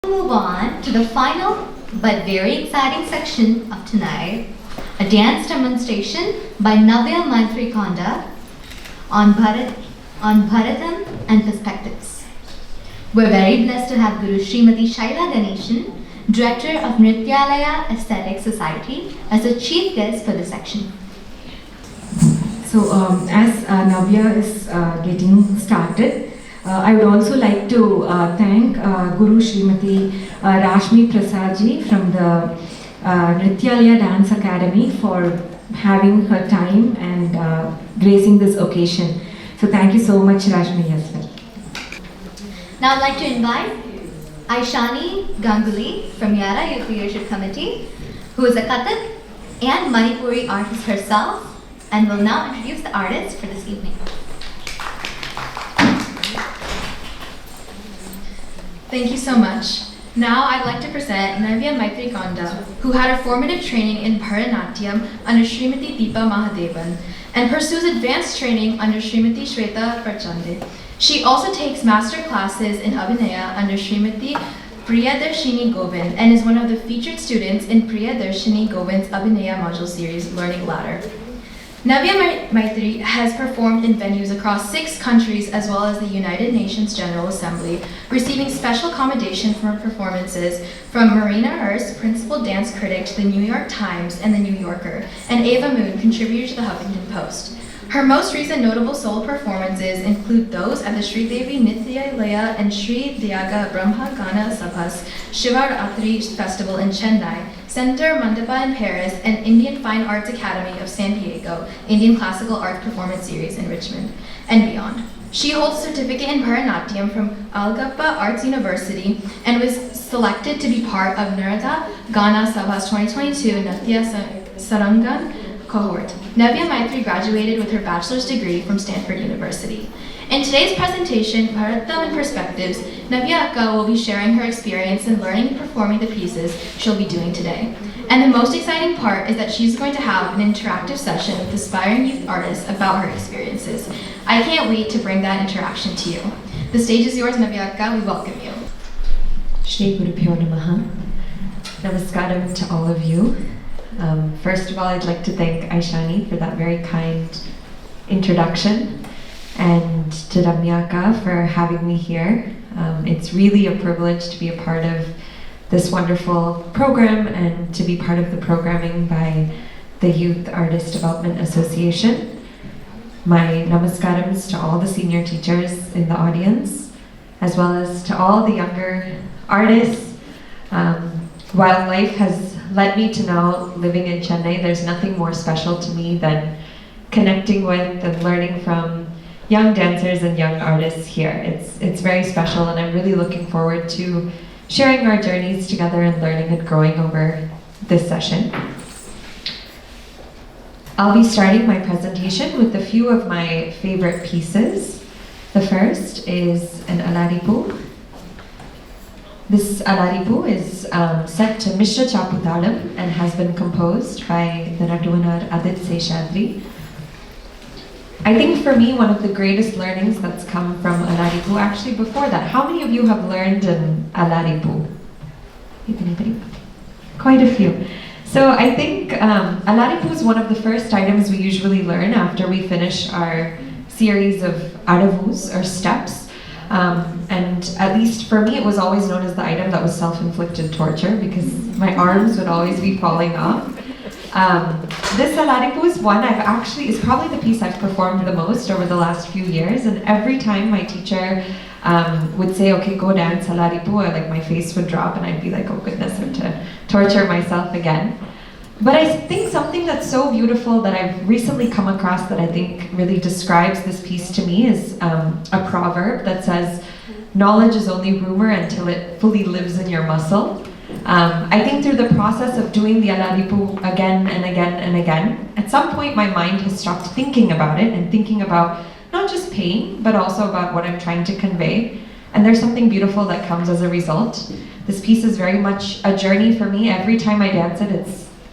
Move on to the final but very exciting section of tonight, a dance demonstration by Navya Maitri Konda on Bharatham and Perspectives. We're very blessed to have Guru Srimati Shaila Ganeshan, Director of Nrityalaya Aesthetic Society, as a chief guest for this section. So as Navya is getting started, I would also like to thank Guru Srimati Rashmi Prasadji from the Nrityalaya Dance Academy for having her time and gracing this occasion. So thank you so much, Rashmi, as well. Now I'd like to invite Aishani Ganguly from Yara Youth Leadership Committee, who is a Kathak and Manipuri artist herself, and will now introduce the artist for this evening. Thank you so much. Now I'd like to present Navya Maitri Konda, who had a formative training in Bharatanatyam under Srimati Deepa Mahadevan and pursues advanced training under Srimati Shweta Prachande. She also takes master classes in Abhinaya under Srimati Priyadarshini Govind and is one of the featured students in Priyadarshini Govind's Abhinaya module series, Learning Ladder. Navya Maitri has performed in venues across 6 countries as well as the United Nations General Assembly, receiving special commendation for her performances from Marina Hurst, principal dance critic to the New York Times and the New Yorker, and Ava Moon, contributor to the Huffington Post. Her most recent notable solo performances include those at the Sri Devi Nityalaya and Sri Dyaga Brahma Gana Sabhas Shivaratri Festival in Chennai, Center Mandapa in Paris, and Indian Fine Arts Academy of San Diego, Indian Classical Arts Performance Series in Richmond, and beyond. She holds a certificate in Bharatanatyam from Algappa Arts University and was selected to be part of Narada Gana Sabha's 2022 Natya Sarangan cohort. Navya Maitri graduated with her bachelor's degree from Stanford University. In today's presentation, Bharatham and Perspectives, Navya Akka will be sharing her experience in learning and performing the pieces she'll be doing today. And the most exciting part is that she's going to have an interactive session with aspiring youth artists about her experiences. I can't wait to bring that interaction to you. The stage is yours, Navya Akka. We welcome you. Shri Guru Pyo Namaha. Namaskaram to all of you. First of all, I'd like to thank Aishani for that very kind introduction, and to Ramyaka for having me here. It's really a privilege to be a part of this wonderful program and to be part of the programming by the Youth Artist Development Association. My namaskarams to all the senior teachers in the audience, as well as to all the younger artists. While life has led me to now living in Chennai, there's nothing more special to me than connecting with and learning from young dancers and young artists here. It's very special, and I'm really looking forward to sharing our journeys together and learning and growing over this session. I'll be starting my presentation with a few of my favorite pieces. The first is an Alaripu. This Alaripu is set to Mishra Chaputalam and has been composed by the Naduanar Adit Seshadri. I think for me, one of the greatest learnings that's come from Alaripu, actually before that, how many of you have learned an Alaripu? Anybody? Quite a few. So I think Alaripu is one of the first items we usually learn after we finish our series of Aravus or steps. And at least for me, it was always known as the item that was self-inflicted torture because my arms would always be falling off. This Alaripu is one is probably the piece I've performed the most over the last few years, and every time my teacher would say, okay, go dance Alaripu, like my face would drop and I'd be like, oh goodness, I have to torture myself again. But I think something that's so beautiful that I've recently come across that I think really describes this piece to me is a proverb that says, knowledge is only rumor until it fully lives in your muscle. I think through the process of doing the Alaripu again and again and again, at some point my mind has stopped thinking about it and thinking about not just pain, but also about what I'm trying to convey. And there's something beautiful that comes as a result. This piece is very much a journey for me. Every time I dance it,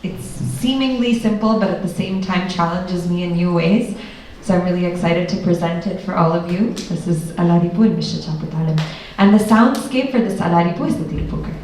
it's seemingly simple, but at the same time challenges me in new ways. So I'm really excited to present it for all of you. This is Alaripu in Mishra Chaputalam. And the soundscape for this alaripu is the tirupukal.